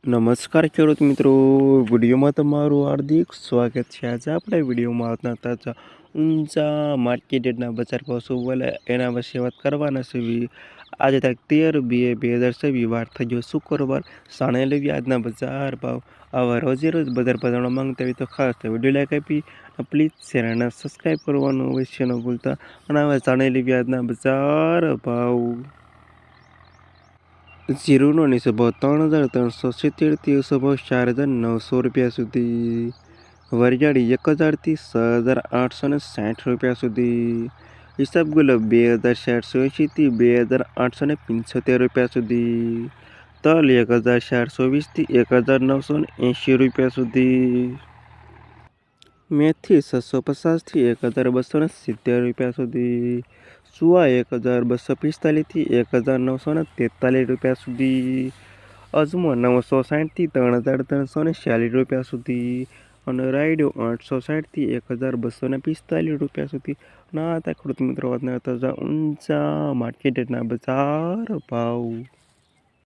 નમસ્કાર ખેડૂત મિત્રો, વિડીયોમાં તમારું હાર્દિક સ્વાગત છે। આજે આપણે વિડીયોમાં આવતા તાજા ઊંચા માર્કેટના બજાર ભાવ શું બોલે એના વિશે વાત કરવાના છે। આજે તારીખ 13/2/2024 વાર થઈ ગયો શુક્રવાર। સાણે લેવી આજના બજાર ભાવ। આવા રોજે રોજ બજાર ભાવ જાણવા માંગતા હોય તો ખાસ વિડીયો લાઈક આપી પ્લીઝ ચેનલને સબસ્ક્રાઈબ કરવાનું અવશ્ય ન ભૂલતા। અને હવે સાણે લેવી આજના બજાર ભાવ। જીરુનો નીચો ભાવ 3,370થી ઊંચો ભાવ 4,900 રૂપિયા સુધી। વરિયાળી 1,000થી 6,860 રૂપિયા સુધી। ઈસબગુલ 2,480થી 2,875 રૂપિયા સુધી। તલ 1,420થી 1,980 રૂપિયા સુધી। મેથી 650થી 1,270 રૂપિયા સુધી। સુવા 1,245થી 1,943 રૂપિયા સુધી। અજમો 960થી 3,340 રૂપિયા સુધી। અને રાયડો 860થી 1,245 રૂપિયા સુધી। ના હતા ખેડૂત મિત્રો, આજના તાજા ઊંચા માર્કેટના બજાર ભાવ।